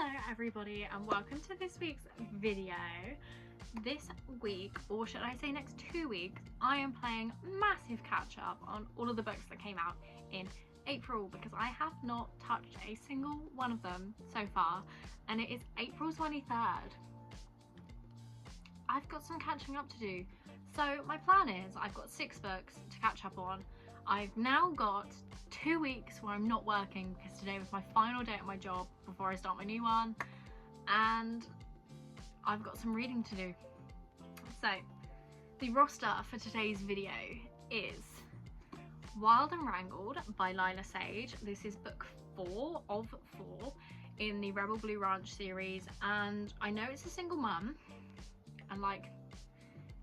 Hello everybody and welcome to this week's video. This week, or should I say next 2 weeks, I am playing massive catch up on all of the books that came out in April because I have not touched a single one of them so far, and it is April 23rd. I've got some catching up to do. So my plan is I've got 6 books to catch up on. I've now got 2 weeks where I'm not working because today was my final day at my job before I start my new one, and I've got some reading to do. So the roster for today's video is Wild and Wrangled by Lila Sage. This is book 4 of 4 in the Rebel Blue Ranch series, and I know it's a single mum and like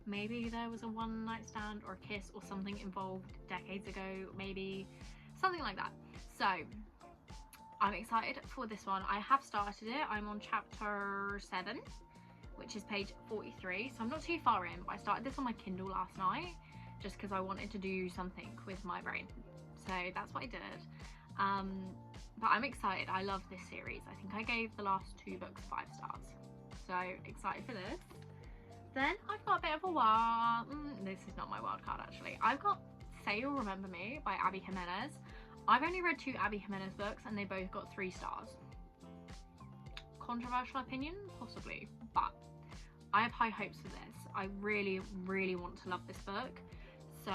maybe there was a one night stand or a kiss or something involved decades ago, maybe something like that. So I'm excited for this one. I have started it. I'm on chapter 7, which is page 43, so I'm not too far in, but I started this on my Kindle last night just because I wanted to do something with my brain, so that's what I did. But I'm excited. I love this series. I think I gave the last 2 books 5 stars, so excited for this. Then I've got a bit of a wild, this is not my wild card actually. I've got Say You'll Remember Me by Abby Jimenez. I've only read 2 Abby Jimenez books and they both got 3 stars. Controversial opinion? Possibly, but I have high hopes for this. I really, really want to love this book. So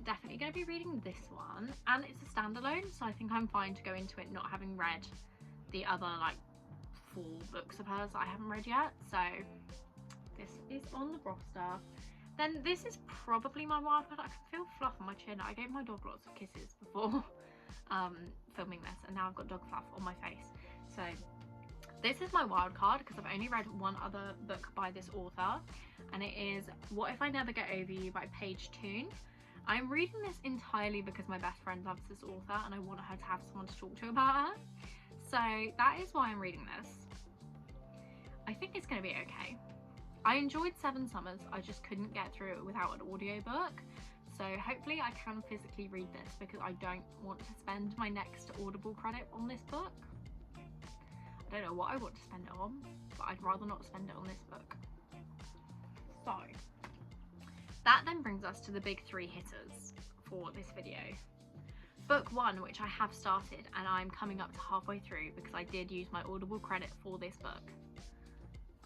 definitely going to be reading this one, and it's a standalone, so I think I'm fine to go into it not having read the other like 4 books of hers that I haven't read yet. So this is on the roster. Then this is probably my wild card. I can feel fluff on my chin. I gave my dog lots of kisses before filming this, and now I've got dog fluff on my face. So this is my wild card because I've only read one other book by this author, and it is What If I Never Get Over You by Paige Toon. I'm reading this entirely because my best friend loves this author and I want her to have someone to talk to about her. So that is why I'm reading this. I think it's going to be okay. I enjoyed 7 Summers, I just couldn't get through it without an audiobook. So hopefully I can physically read this because I don't want to spend my next Audible credit on this book. I don't know what I want to spend it on, but I'd rather not spend it on this book. So that then brings us to the big 3 hitters for this video. Book 1, which I have started and I'm coming up to halfway through because I did use my Audible credit for this book.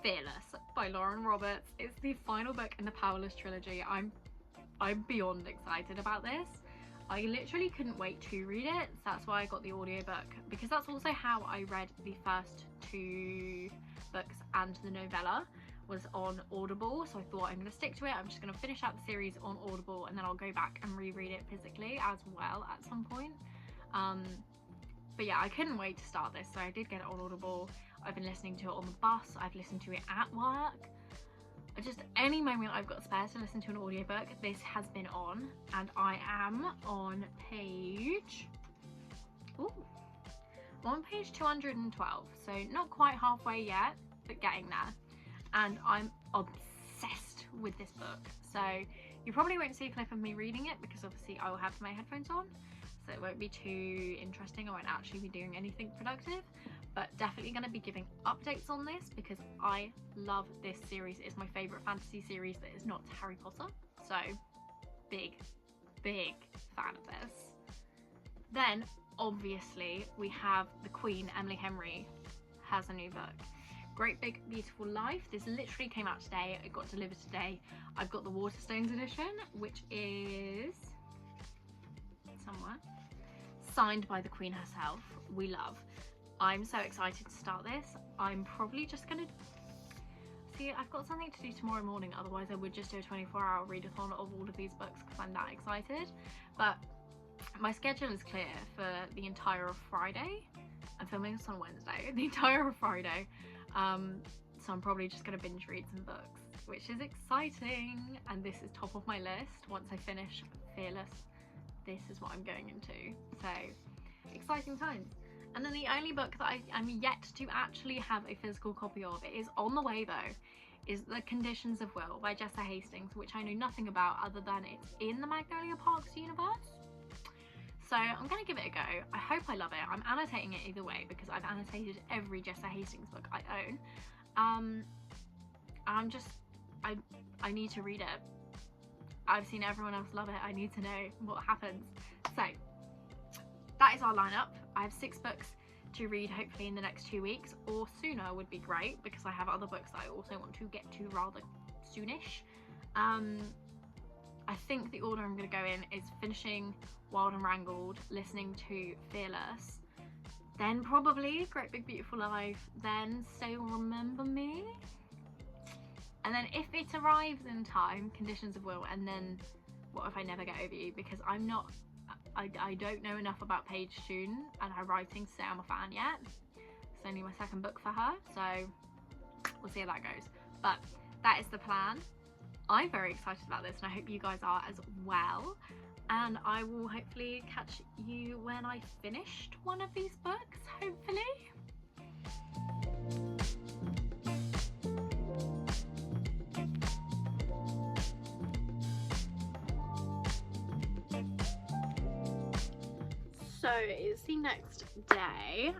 Fearless by Lauren Roberts. It's the final book in the Powerless trilogy. I'm beyond excited about this. I literally couldn't wait to read it, so that's why I got the audiobook, because that's also how I read the first 2 books and the novella was on Audible. So I thought I'm going to stick to it. I'm just going to finish out the series on Audible and then I'll go back and reread it physically as well at some point. But yeah, I couldn't wait to start this, so I did get it on Audible. I've been listening to it on the bus, I've listened to it at work. Just any moment I've got spare to listen to an audiobook, this has been on. And I am on page 212, so not quite halfway yet, but getting there. And I'm obsessed with this book. So you probably won't see a clip of me reading it because obviously I will have my headphones on, so it won't be too interesting. I won't actually be doing anything productive, but definitely going to be giving updates on this because I love this series. It's my favourite fantasy series that is not Harry Potter, so big fan of this. Then obviously we have the Queen, Emily Henry, has a new book, Great Big Beautiful Life. This literally came out today. It got delivered today. I've got the Waterstones edition, which is somewhere, signed by the Queen herself. We love. I'm so excited to start this. I'm probably just gonna see, I've got something to do tomorrow morning, otherwise I would just do a 24-hour readathon of all of these books because I'm that excited. But my schedule is clear for the entire of Friday. I'm filming this on Wednesday, the entire of Friday. So I'm probably just gonna binge read some books, which is exciting, and this is top of my list. Once I finish Fearless, this is what I'm going into, so exciting times. And then the only book that I'm yet to actually have a physical copy of, it is on the way though, is The Conditions of Will by Jessa Hastings, which I know nothing about other than it's in the Magnolia Parks universe. So I'm going to give it a go. I hope I love it. I'm annotating it either way because I've annotated every Jessa Hastings book I own. I need to read it. I've seen everyone else love it. I need to know what happens. So that is our lineup. I have 6 books to read hopefully in the next 2 weeks, or sooner would be great because I have other books that I also want to get to rather soonish. I think the order I'm going to go in is finishing Wild and Wrangled, listening to Fearless, then probably Great Big Beautiful Life, then Say Remember Me, and then if it arrives in time, Conditions of Will, and then What If I Never Get Over You, because I don't know enough about Paige Shun and her writing to say I'm a fan yet. It's only my 2nd book for her, so we'll see how that goes. But that is the plan. I'm very excited about this and I hope you guys are as well. And I will hopefully catch you when I finished one of these books, hopefully. So it's the next day.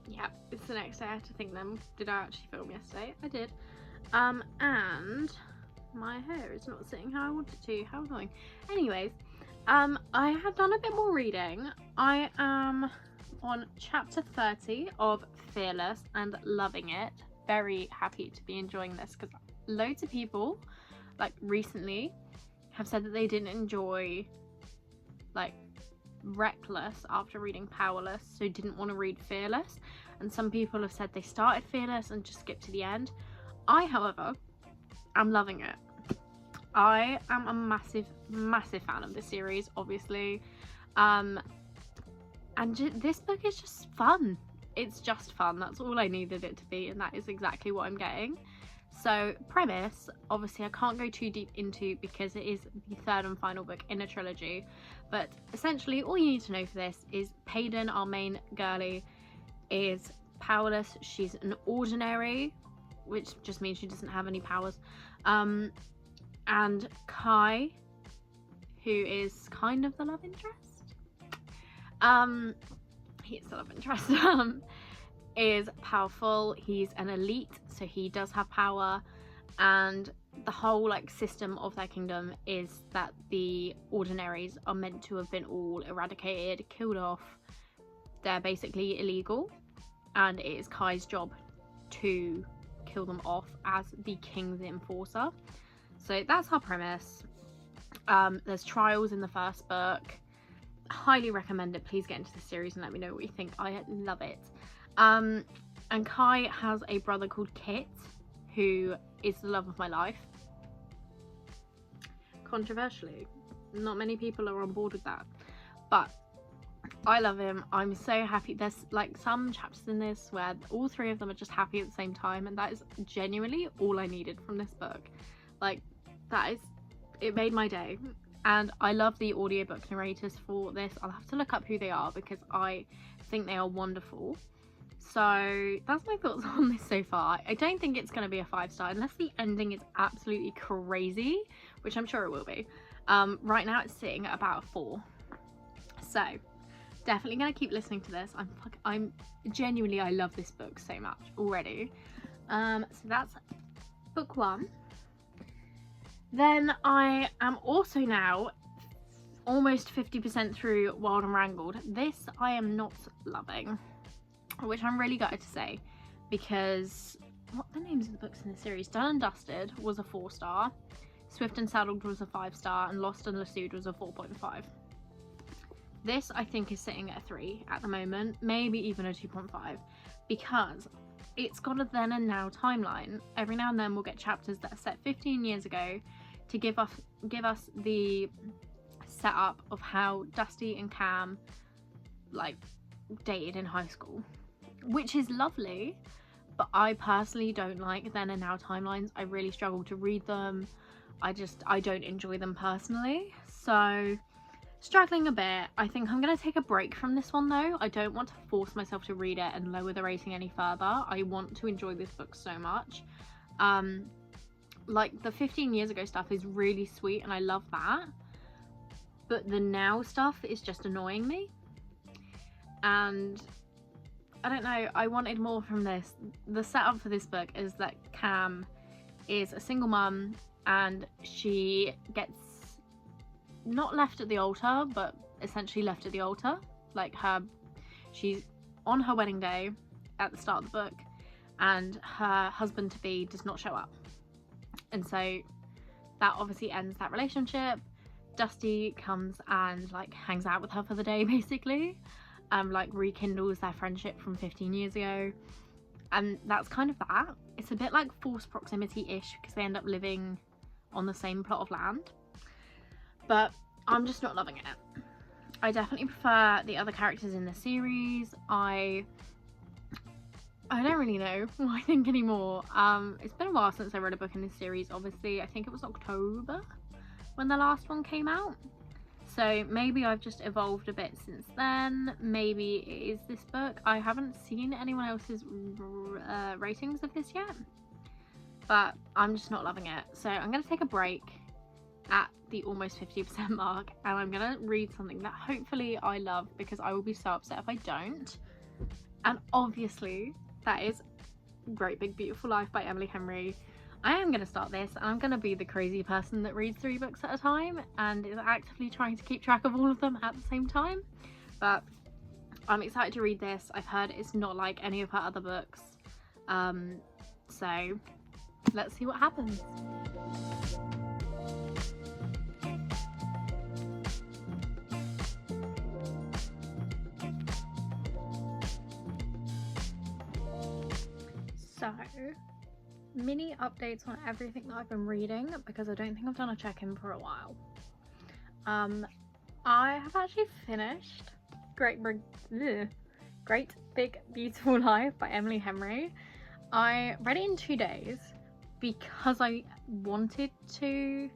Yep, it's the next day. I have to think then. Did I actually film yesterday? I did. And my hair is not sitting how I want it to. How annoying. Anyways, I have done a bit more reading. I am on chapter 30 of Fearless and loving it. Very happy to be enjoying this because loads of people, like recently, have said that they didn't enjoy, like, Reckless after reading Powerless, so didn't want to read Fearless. And some people have said they started Fearless and just skipped to the end. I, however, am loving it. I am a massive fan of this series, obviously. And this book is just fun. It's just fun. That's all I needed it to be, and that is exactly what I'm getting. So, premise, obviously I can't go too deep into because it is the 3rd and final book in a trilogy. But essentially, all you need to know for this is Payden, our main girly, is powerless. She's an ordinary, which just means she doesn't have any powers. And Kai, who is kind of the love interest, he's the love interest, is powerful. He's an elite, so he does have power, and the whole like system of their kingdom is that the ordinaries are meant to have been all eradicated, killed off. They're basically illegal, and it is Kai's job to kill them off as the king's enforcer. So that's our premise. There's trials in the 1st book. Highly recommend it. Please get into the series and let me know what you think. I love it. And Kai has a brother called Kit, who is the love of my life. Controversially, not many people are on board with that, but I love him. I'm so happy. There's like some chapters in this where all 3 of them are just happy at the same time, and that is genuinely all I needed from this book. Like, it made my day. And I love the audiobook narrators for this. I'll have to look up who they are because I think they are wonderful. So that's my thoughts on this so far. I don't think it's going to be a 5-star unless the ending is absolutely crazy, which I'm sure it will be. Right now it's sitting at about a 4. So definitely going to keep listening to this. I'm genuinely, I love this book so much already. So that's book 1. Then I am also now almost 50% through Wild and Wrangled. This I am not loving, which I'm really gutted to say, because what the names of the books in the series? Done and Dusted was a 4-star, Swift and Saddled was a 5-star, and Lost and Lassued was a 4.5. This I think is sitting at a 3 at the moment, maybe even a 2.5, because it's got a then and now timeline. Every now and then we'll get chapters that are set 15 years ago to give us the setup of how Dusty and Cam like dated in high school, which is lovely, but I personally don't like then and now timelines. I really struggle to read them. I don't enjoy them personally, so struggling a bit. I think I'm going to take a break from this one though. I don't want to force myself to read it and lower the rating any further. I want to enjoy this book so much. Like the 15 years ago stuff is really sweet and I love that, but the now stuff is just annoying me. And I don't know, I wanted more from this. The setup for this book is that Cam is a single mum and she gets not left at the altar, but essentially left at the altar. Like she's on her wedding day at the start of the book and her husband to be does not show up. And so that obviously ends that relationship. Dusty comes and like hangs out with her for the day basically. Like rekindles their friendship from 15 years ago, and that's kind of that. It's a bit like forced proximity-ish because they end up living on the same plot of land, but I'm just not loving it. I definitely prefer the other characters in the series. I don't really know what I think anymore. It's been a while since I read a book in this series. Obviously, I think it was October when the last one came out. So maybe I've just evolved a bit since then. Maybe it is this book. I haven't seen anyone else's ratings of this yet, but I'm just not loving it. So I'm going to take a break at the almost 50% mark, and I'm going to read something that hopefully I love, because I will be so upset if I don't. And obviously that is Great Big Beautiful Life by Emily Henry. I am going to start this and I'm going to be the crazy person that reads 3 books at a time and is actively trying to keep track of all of them at the same time. But I'm excited to read this. I've heard it's not like any of her other books. So let's see what happens. So, mini updates on everything that I've been reading, because I don't think I've done a check-in for a while. I have actually finished Great Big Beautiful Life by Emily Henry. I read it in 2 days because I wanted to.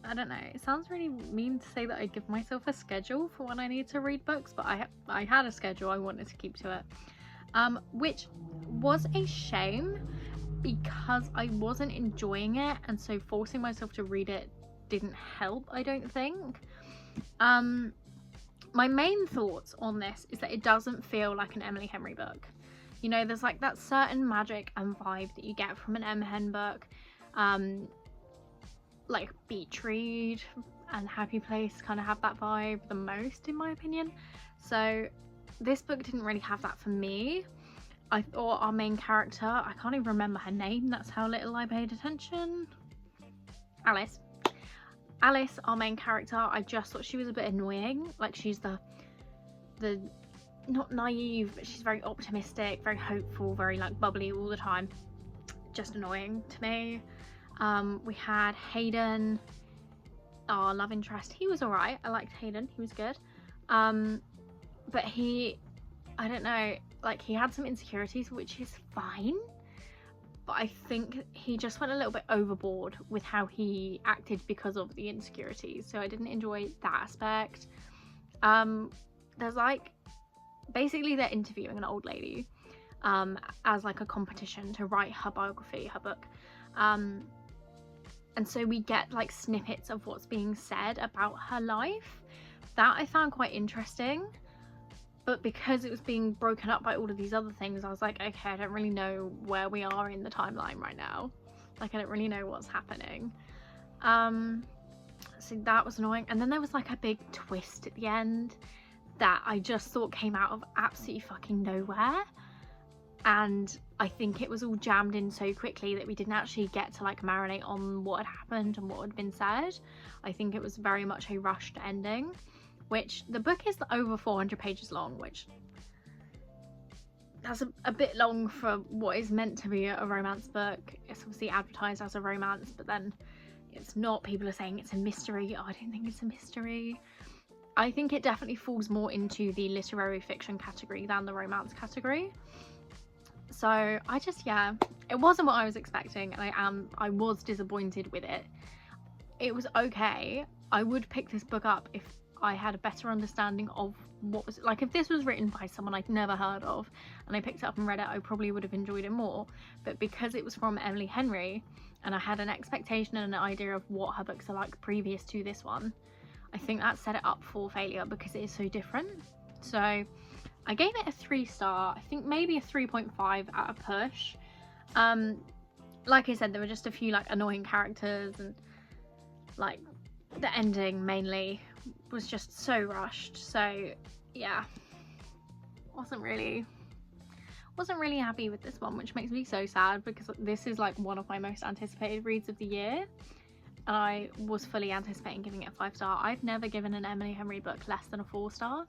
I don't know, it sounds really mean to say that I give myself a schedule for when I need to read books, but I had a schedule, I wanted to keep to it, which was a shame because I wasn't enjoying it, and so forcing myself to read it didn't help, I don't think. My main thoughts on this is that it doesn't feel like an Emily Henry book. You know, there's like that certain magic and vibe that you get from an Em Hen book. Like Beach Read and Happy Place kind of have that vibe the most, in my opinion. So this book didn't really have that for me. I thought our main character, I can't even remember her name, that's how little I paid attention. Alice, our main character, I just thought she was a bit annoying. Like, she's the not naive, but she's very optimistic, very hopeful, very like bubbly all the time. Just annoying to me. We had Hayden, our love interest. He was alright. I liked Hayden, he was good. But I don't know, like, he had some insecurities, which is fine, but I think he just went a little bit overboard with how he acted because of the insecurities, so I didn't enjoy that aspect. There's like, basically they're interviewing an old lady as like a competition to write her biography, her book, and so we get like snippets of what's being said about her life. That I found quite interesting. But because it was being broken up by all of these other things, I was like, okay, I don't really know where we are in the timeline right now. Like, I don't really know what's happening. So that was annoying. And then there was like a big twist at the end that I just thought came out of absolutely fucking nowhere. And I think it was all jammed in so quickly that we didn't actually get to like marinate on what had happened and what had been said. I think it was very much a rushed ending. Which, the book is over 400 pages long, which that's a bit long for what is meant to be a romance book. It's obviously advertised as a romance, but then it's not. People are saying it's a mystery. I don't think it's a mystery. I think it definitely falls more into the literary fiction category than the romance category. So it wasn't what I was expecting, and I was disappointed with it. It was okay. I would pick this book up if I had a better understanding of what was, like, if this was written by someone I'd never heard of and I picked it up and read it, I probably would have enjoyed it more. But because it was from Emily Henry and I had an expectation and an idea of what her books are like previous to this one, I think that set it up for failure because it is so different. So I gave it a 3-star, I think maybe a 3.5 at a push. Like I said, there were just a few like annoying characters, and like the ending mainly was just so rushed. So yeah, wasn't really happy with this one, which makes me so sad because this is like one of my most anticipated reads of the year, and I was fully anticipating giving it a 5-star. I've never given an Emily Henry book less than a 4-star,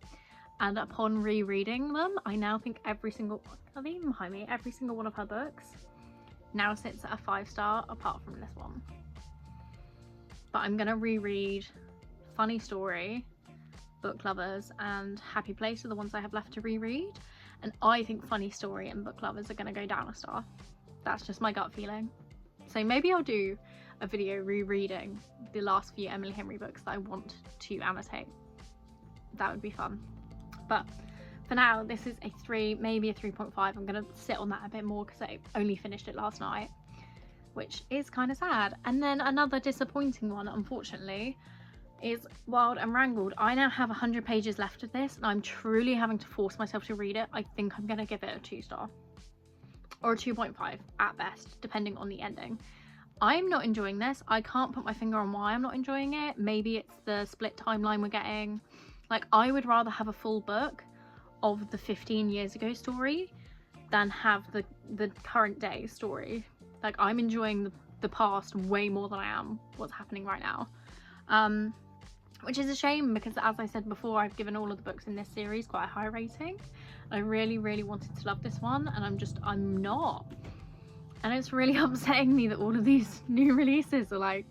and upon rereading them, I now think every single one of her books now sits at a 5-star apart from this one. But I'm gonna reread Funny Story, Book Lovers, and Happy Place are the ones I have left to reread, and I think Funny Story and Book Lovers are gonna go down a star. That's just my gut feeling. So maybe I'll do a video rereading the last few Emily Henry books that I want to annotate. That would be fun. But for now, this is a 3, maybe a 3.5. I'm going to sit on that a bit more because I only finished it last night, which is kind of sad. And then another disappointing one, unfortunately, is Wild and Wrangled. I now have 100 pages left of this, and I'm truly having to force myself to read it. I think I'm going to give it a 2-star or a 2.5 at best, depending on the ending. I'm not enjoying this. I can't put my finger on why I'm not enjoying it. Maybe it's the split timeline we're getting. Like, I would rather have a full book of the 15 years ago story than have the current day story. Like, I'm enjoying the past way more than I am what's happening right now, which is a shame because, as I said before, I've given all of the books in this series quite a high rating. I really wanted to love this one, and I'm not, and it's really upsetting me that all of these new releases are like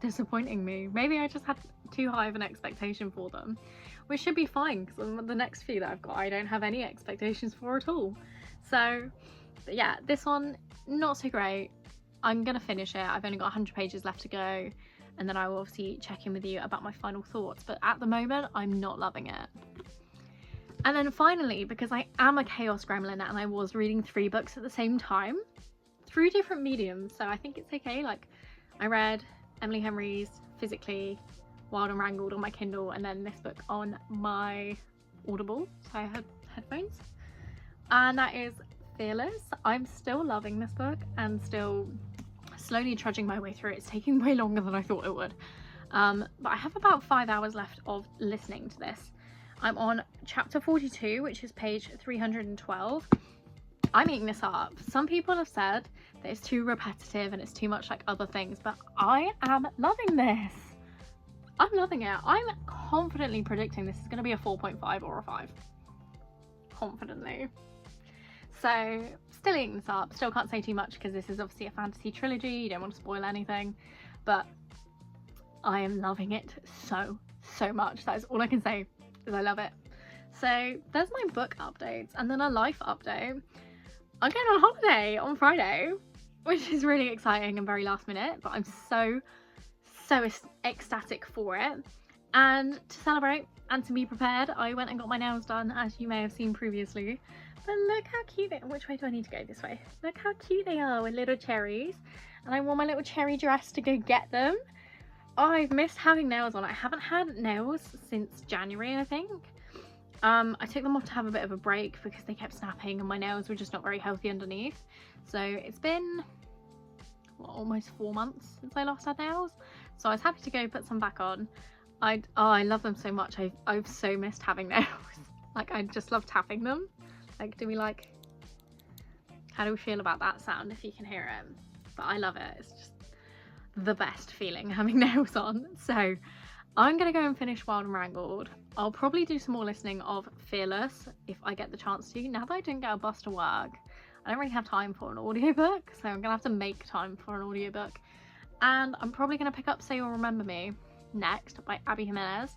disappointing me. Maybe I just had too high of an expectation for them, which should be fine because the next few that I've got I don't have any expectations for at all. So but yeah, this one not so great. I'm gonna finish it. I've only got 100 pages left to go, and then I will obviously check in with you about my final thoughts, but at the moment I'm not loving it. And then finally, because I am a chaos gremlin and I was reading 3 books at the same time through different mediums, so I think it's okay. Like, I read Emily Henry's physically, Wild and Wrangled on my Kindle, and then this book on my Audible, so I had headphones, and that is Fearless. I'm still loving this book and still slowly trudging my way through it. It's taking way longer than I thought it would, but I have about 5 hours left of listening to this. I'm on chapter 42, which is page 312. I'm eating this up. Some people have said that it's too repetitive and it's too much like other things, but I am loving this. I'm loving it. I'm confidently predicting this is going to be a 4.5 or a 5. Confidently. So, still eating this up. Still can't say too much because this is obviously a fantasy trilogy. You don't want to spoil anything. But I am loving it so much. That is all I can say, is I love it. So, there's my book updates and then a life update. I'm going on holiday on Friday, which is really exciting and very last minute, but I'm so ecstatic for it. And to celebrate and to be prepared, I went and got my nails done, as you may have seen previously. But look how cute they are. Which way do I need to go? This way. Look how cute they are with little cherries. And I wore my little cherry dress to go get them. Oh, I've missed having nails on. I haven't had nails since January, I think. I took them off to have a bit of a break because they kept snapping and my nails were just not very healthy underneath. So it's been almost 4 months since I last had nails. So I was happy to go put some back on. I love them so much. I've so missed having nails. Like, I just love tapping them. Like, how do we feel about that sound if you can hear it? But I love it. It's just the best feeling having nails on. So I'm gonna go and finish Wild and Wrangled. I'll probably do some more listening of Fearless if I get the chance to. Now that I didn't get a bus to work, I don't really have time for an audiobook, so I'm gonna have to make time for an audiobook. And I'm probably gonna pick up Say You'll Remember Me next by Abby Jimenez.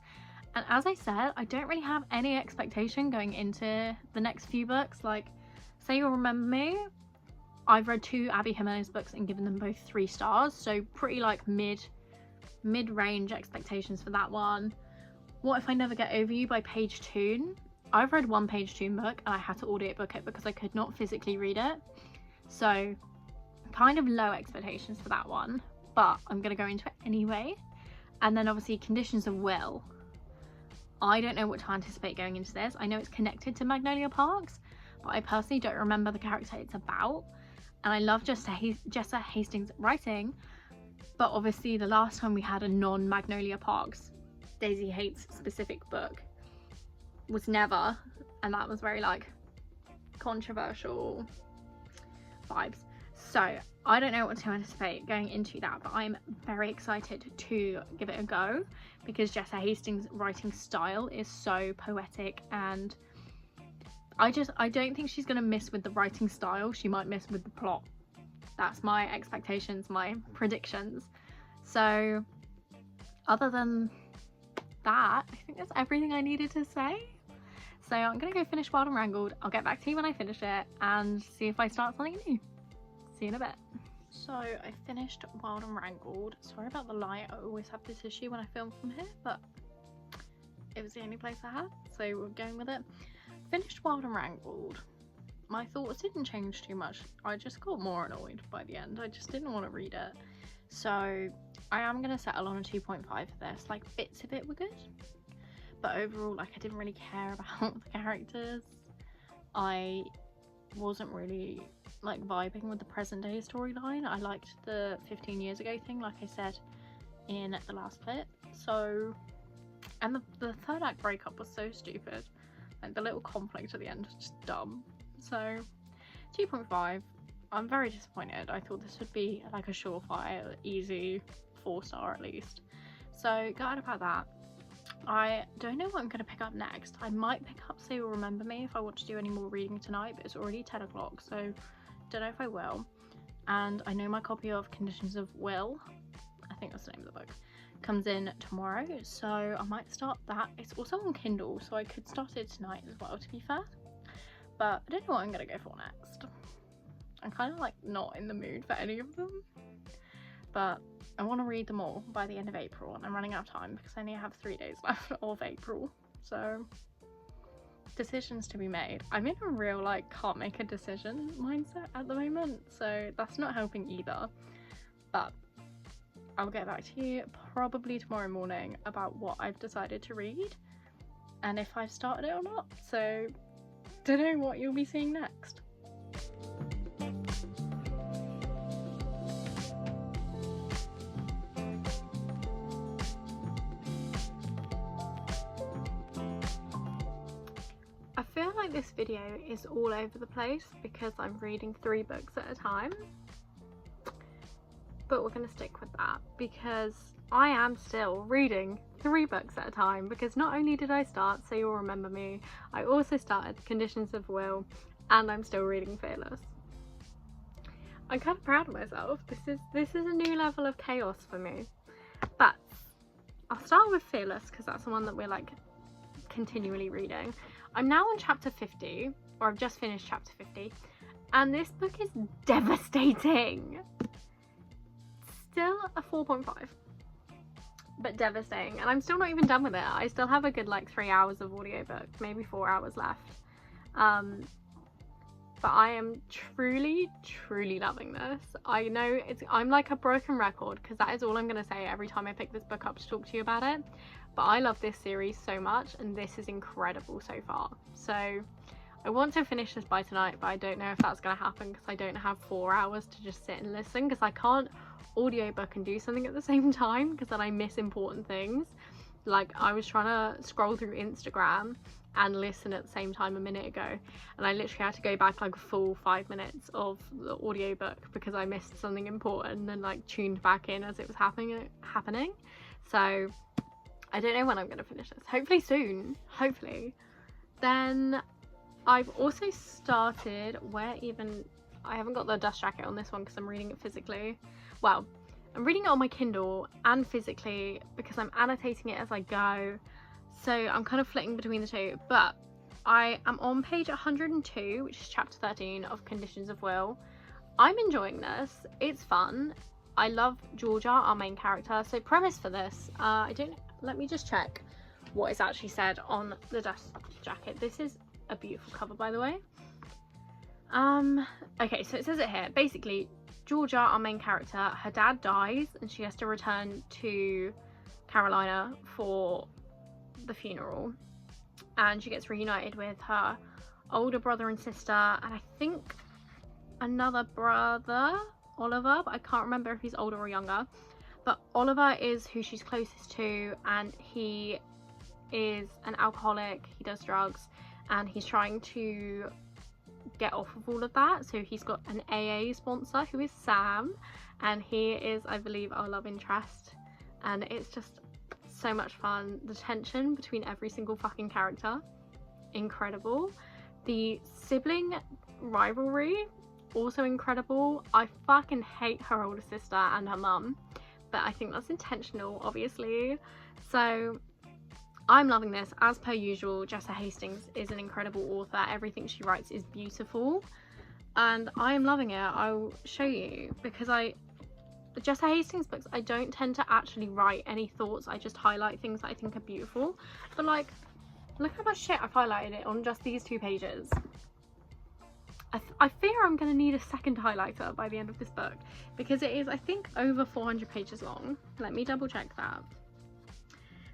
And as I said, I don't really have any expectation going into the next few books. Like, Say You'll Remember Me, I've read 2 Abby Jimenez books and given them both 3 stars, so pretty like mid-range expectations for that one. What If I Never Get Over You by Paige Toon. I've read 1 Paige Toon book and I had to audiobook it because I could not physically read it. So kind of low expectations for that one, but I'm going to go into it anyway. And then obviously Conditions of Will. I don't know what to anticipate going into this. I know it's connected to Magnolia Parks, but I personally don't remember the character it's about. And I love Jessa Hastings' writing, but obviously the last time we had a non-Magnolia Parks Daisy Hates specific book was Never, and that was very like controversial vibes. So I don't know what to anticipate going into that, but I'm very excited to give it a go because Jessa Hastings' writing style is so poetic, and I don't think she's gonna miss with the writing style. She might miss with the plot. That's my expectations, my predictions. So other than that, I think that's everything I needed to say. So I'm gonna go finish Wild and Wrangled. I'll get back to you when I finish it and see if I start something new. See you in a bit. So I finished Wild and Wrangled. Sorry about the light, I always have this issue when I film from here, but it was the only place I had, so we're going with it. Finished Wild and Wrangled. My thoughts didn't change too much. I just got more annoyed by the end. I just didn't want to read it. So I am going to settle on a 2.5 for this. Like, bits of it were good, but overall, like, I didn't really care about the characters. I wasn't really like vibing with the present day storyline. I liked the 15 years ago thing, like I said in the last clip. So, and the third act breakup was so stupid. Like, the little conflict at the end was just dumb. So 2.5. I'm very disappointed. I thought this would be like a surefire, easy 4-star at least. So gutted about that. I don't know what I'm going to pick up next. I might pick up Say You'll Remember Me if I want to do any more reading tonight, but it's already 10 o'clock, so don't know if I will. And I know my copy of Conditions of Will, I think that's the name of the book, comes in tomorrow, so I might start that. It's also on Kindle, so I could start it tonight as well, to be fair. But I don't know what I'm going to go for next. I'm kind of like not in the mood for any of them, but I want to read them all by the end of April, and I'm running out of time because I only have 3 days left of April, so decisions to be made. I'm in a real like can't make a decision mindset at the moment, so that's not helping either, but I'll get back to you probably tomorrow morning about what I've decided to read and if I've started it or not, so don't know what you'll be seeing next. I feel like this video is all over the place because I'm reading 3 books at a time, but we're going to stick with that because I am still reading 3 books at a time, because not only did I start Say You'll Remember Me, I also started Conditions of Will, and I'm still reading Fearless. I'm kind of proud of myself. This is a new level of chaos for me. But I'll start with Fearless because that's the one that we're like continually reading. I'm now on chapter 50, or I've just finished chapter 50, and this book is devastating. Still a 4.5, but devastating, and I'm still not even done with it. I still have a good like 3 hours of audiobook, maybe 4 hours left. But I am truly loving this. I know I'm like a broken record because that is all I'm going to say every time I pick this book up to talk to you about it. But I love this series so much, and this is incredible so far. So I want to finish this by tonight, but I don't know if that's going to happen because I don't have 4 hours to just sit and listen, because I can't audiobook and do something at the same time because then I miss important things. Like, I was trying to scroll through Instagram and listen at the same time a minute ago, and I literally had to go back like a full 5 minutes of the audiobook because I missed something important and like tuned back in as it was happening. So I don't know when I'm going to finish this. Hopefully soon. Hopefully. Then I've also started, I haven't got the dust jacket on this one because I'm reading it physically. Well, I'm reading it on my Kindle and physically because I'm annotating it as I go. So I'm kind of flitting between the two. But I am on page 102, which is chapter 13 of Conditions of Will. I'm enjoying this. It's fun. I love Georgia, our main character. So premise for this, let me just check what is actually said on the dust jacket. This is a beautiful cover, by the way. Okay, so it says it here. Basically, Georgia, our main character, her dad dies and she has to return to Carolina for the funeral, and she gets reunited with her older brother and sister, and I think another brother, Oliver, but I can't remember if he's older or younger. But Oliver is who she's closest to, and he is an alcoholic, he does drugs, and he's trying to get off of all of that. So he's got an AA sponsor who is Sam, and he is, I believe, our love interest, and it's just so much fun. The tension between every single fucking character, incredible. The sibling rivalry, also incredible. I fucking hate her older sister and her mum, but I think that's intentional, obviously. So I'm loving this. As per usual, Jessa Hastings is an incredible author. Everything she writes is beautiful, and I am loving it. I'll show you, because Jessa Hastings books, I don't tend to actually write any thoughts. I just highlight things that I think are beautiful. But like, look how much shit I've highlighted it on just these 2 pages. I fear I'm going to need a second highlighter by the end of this book, because it is, I think, over 400 pages long. Let me double check that.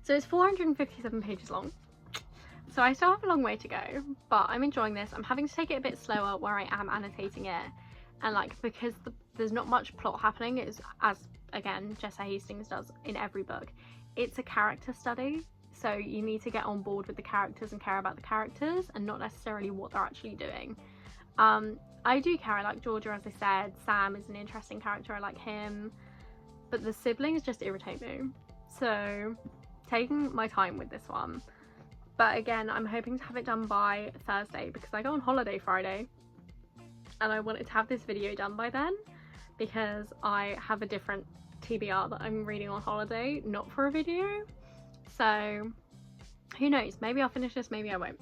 So it's 457 pages long. So I still have a long way to go, but I'm enjoying this. I'm having to take it a bit slower where I am annotating it. And like, because there's not much plot happening, it's, as again Jessa Hastings does in every book, it's a character study. So you need to get on board with the characters and care about the characters, and not necessarily what they're actually doing. I do care. I like Georgia, as I said. Sam is an interesting character. I like him. But the siblings just irritate me. So taking my time with this one. But again, I'm hoping to have it done by Thursday, because I go on holiday Friday. And I wanted to have this video done by then, because I have a different TBR that I'm reading on holiday, not for a video. So who knows, maybe I'll finish this, maybe I won't.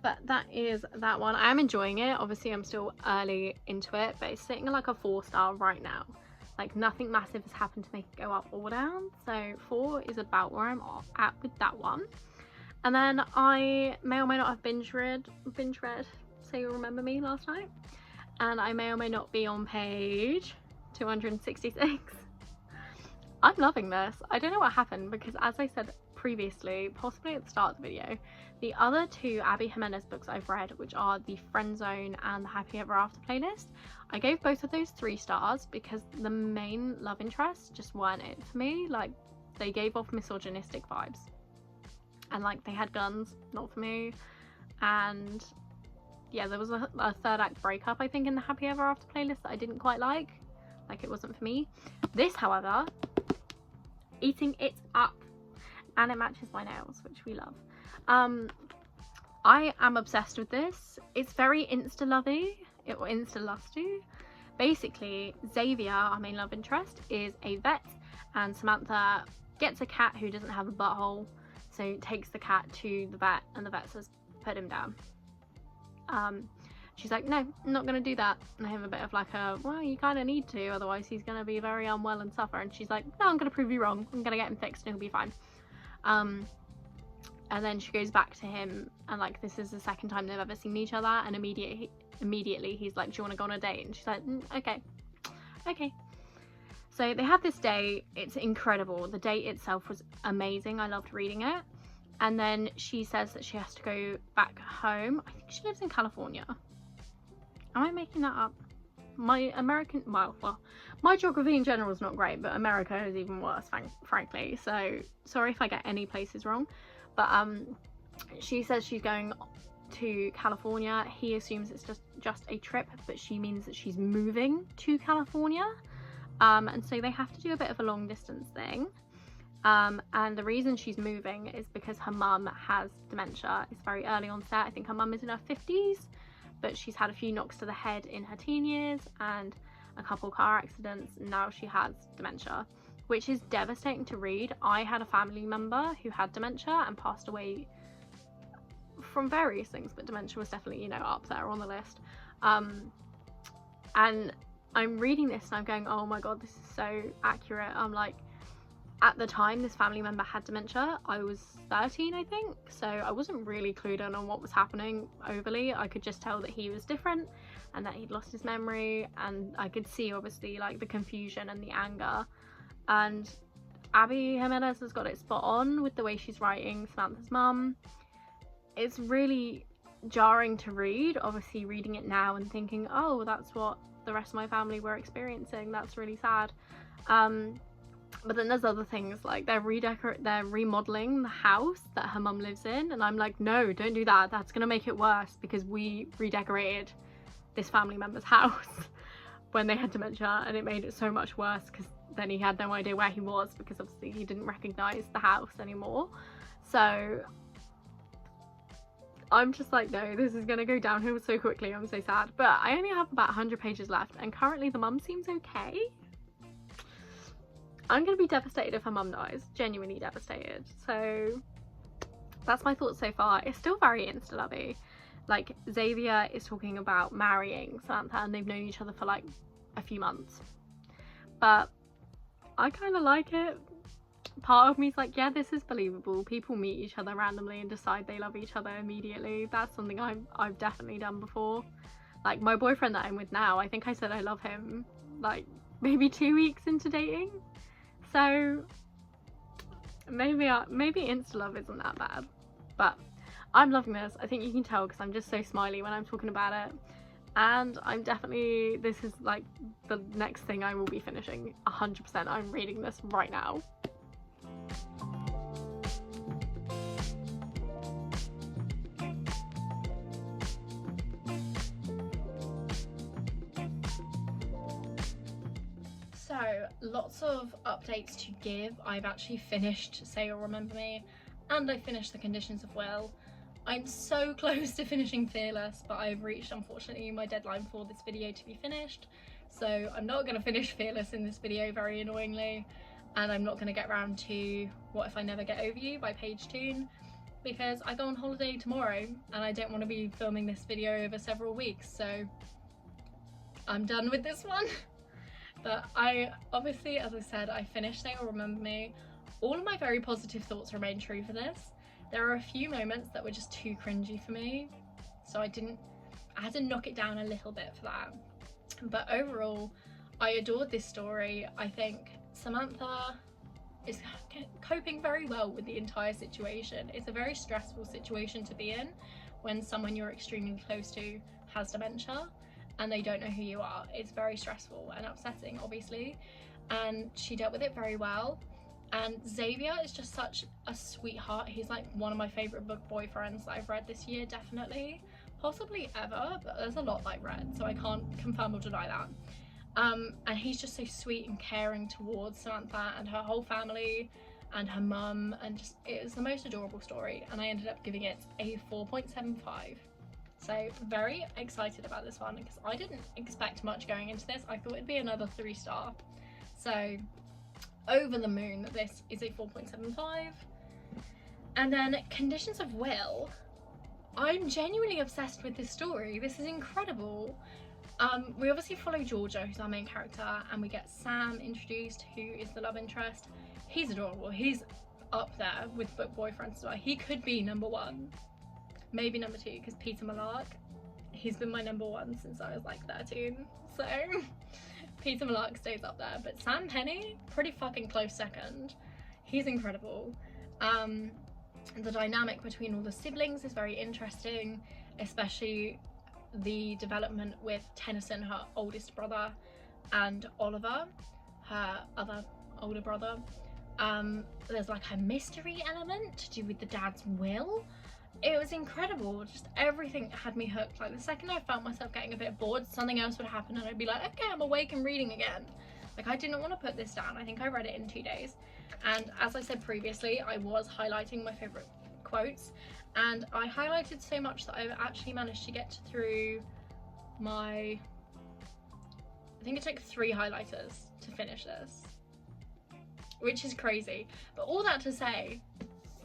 But that is that one. I am enjoying it. Obviously I'm still early into it, but it's sitting at like a 4-star right now. Like, nothing massive has happened to make it go up or down, so 4 is about where I'm at with that one. And then I may or may not have binge read So You'll Remember Me last night, and I may or may not be on page 266. I'm loving this. I don't know what happened, because as I said previously, possibly at the start of the video, the other 2 Abby Jimenez books I've read, which are the Friend Zone and the Happy Ever After playlist, I gave both of those 3 stars because the main love interests just weren't it for me. Like, they gave off misogynistic vibes, and like, they had guns, not for me. And yeah, there was a 3rd act breakup, I think, in the Happy Ever After playlist that I didn't quite like it wasn't for me. This, however, eating it up, and it matches my nails, which we love. I am obsessed with this. It's very insta-lovey, or insta-lusty. Basically, Xavier, our main love interest, is a vet, and Samantha gets a cat who doesn't have a butthole, so takes the cat to the vet, and the vet says, put him down. She's like, no, I'm not going to do that. And I have a bit of like a, well, you kind of need to, otherwise he's going to be very unwell and suffer. And she's like, no, I'm going to prove you wrong. I'm going to get him fixed and he'll be fine. And then she goes back to him, and like, this is the 2nd time they've ever seen each other, and immediately he's like, do you want to go on a date? And she's like, okay. So they have this date. It's incredible. The date itself was amazing. I loved reading it. And then she says that she has to go back home. I think she lives in California. Am I making that up? My American, well, my geography in general is not great, but America is even worse, frankly. So sorry if I get any places wrong. But she says she's going to California. He assumes it's just a trip, but she means that she's moving to California. And so they have to do a bit of a long distance thing. And the reason she's moving is because her mum has dementia. It's very early onset. I think her mum is in her 50s, but she's had a few knocks to the head in her teen years and a couple car accidents. And now she has dementia, which is devastating to read. I had a family member who had dementia and passed away from various things, but dementia was definitely, you know, up there on the list. And I'm reading this and I'm going, oh my god, this is so accurate. I'm like, at the time this family member had dementia, I was 13, I think, so I wasn't really clued in on what was happening overly. I could just tell that he was different and that he'd lost his memory, and I could see obviously like the confusion and the anger. And Abby Jimenez has got it spot on with the way she's writing Samantha's mum. It's really jarring to read, obviously reading it now and thinking, oh, that's what the rest of my family were experiencing, that's really sad. But then there's other things, like they're remodeling the house that her mum lives in, and I'm like, no, don't do that, that's gonna make it worse, because we redecorated this family member's house when they had dementia, and it made it so much worse because then he had no idea where he was, because obviously he didn't recognize the house anymore. So I'm just like, no, this is gonna go downhill so quickly, I'm so sad. But I only have about 100 pages left, and currently the mum seems okay. I'm gonna be devastated if her mum dies, genuinely devastated. So that's my thoughts so far. It's still very insta-lovey. Like, Xavier is talking about marrying Samantha, and they've known each other for like a few months. But I kind of like it. Part of me is like, yeah, this is believable. People meet each other randomly and decide they love each other immediately. That's something I've definitely done before. Like, my boyfriend that I'm with now, I think I said I love him like maybe 2 weeks into dating. So maybe insta love isn't that bad. But I'm loving this. I think you can tell because I'm just so smiley when I'm talking about it. And I'm definitely, this is like the next thing I will be finishing 100%. I'm reading this right now. So, lots of updates to give. I've actually finished Say You'll Remember Me, and I finished The Conditions of Will. I'm so close to finishing Fearless, but I've reached, unfortunately, my deadline for this video to be finished. So I'm not going to finish Fearless in this video, very annoyingly, and I'm not going to get around to What If I Never Get Over You by Paige Toon, because I go on holiday tomorrow, and I don't want to be filming this video over several weeks, so I'm done with this one. But I, obviously, as I said, I finished Say You'll Remember Me. All of my very positive thoughts remain true for this. There are a few moments that were just too cringy for me, so I had to knock it down a little bit for that. But overall, I adored this story. I think Samantha is coping very well with the entire situation. It's a very stressful situation to be in when someone you're extremely close to has dementia and they don't know who you are. It's very stressful and upsetting, obviously, and she dealt with it very well. And Xavier is just such a sweetheart. He's like one of my favourite book boyfriends that I've read this year, definitely. Possibly ever, but there's a lot that I've read, so I can't confirm or deny that. And he's just so sweet and caring towards Samantha and her whole family and her mum, and just, it was the most adorable story, and I ended up giving it a 4.75. So very excited about this one, because I didn't expect much going into this. I thought it'd be another 3-star. So over the moon that this is a 4.75. And then Conditions of Will. I'm genuinely obsessed with this story. This is incredible. We obviously follow Georgia, who's our main character, and we get Sam introduced, who is the love interest. He's adorable. He's up there with book boyfriends as well. He could be number 1, maybe number 2, because Peter Malark, he's been my number 1 since I was like 13. So Peter Malark stays up there, but Sam Penny, pretty fucking close second. He's incredible. The dynamic between all the siblings is very interesting, especially the development with Tennyson, her oldest brother, and Oliver, her other older brother. There's like a mystery element to do with the dad's will. It was incredible. Just everything had me hooked. Like, the second I felt myself getting a bit bored, something else would happen and I'd be like, okay, I'm awake and reading again. Like, I didn't want to put this down. I think I read it in 2 days. And as I said previously, I was highlighting my favourite quotes, and I highlighted so much that I've actually managed to get through my, I think it took 3 highlighters to finish this, which is crazy. But all that to say,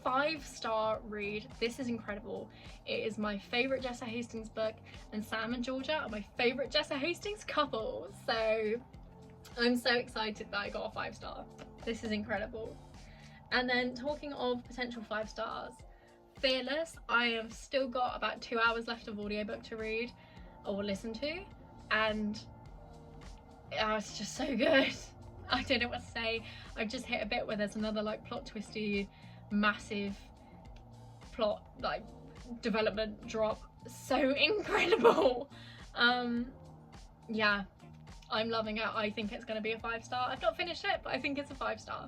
5-star read. This is incredible. It is my favourite Jessa Hastings book, and Sam and Georgia are my favourite Jessa Hastings couple. So I'm so excited that I got a 5-star. This is incredible. And then, talking of potential 5 stars, Fearless, I have still got about 2 hours left of audiobook to read or listen to, and it's just so good. I don't know what to say. I've just hit a bit where there's another like plot twisty, massive plot like development drop. So incredible. Yeah, I'm loving it. I think it's going to be a 5-star. I've not finished it, but I think it's a 5-star.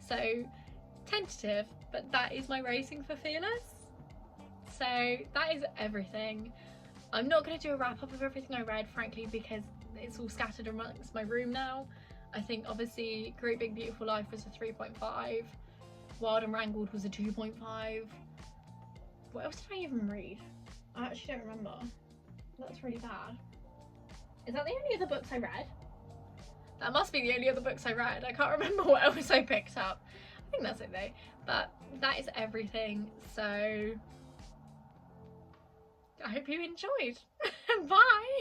So tentative, but that is my rating for Fearless. So that is everything. I'm not going to do a wrap up of everything I read, frankly, because it's all scattered amongst my room now. I think obviously Great Big Beautiful Life was a 3.5, Wild and Wrangled was a 2.5. What else did I even read? I actually don't remember. That's really bad. Is that the only other books I read? That must be the only other books I read. I can't remember what else I picked up. I think that's it though. But that is everything. So I hope you enjoyed. Bye!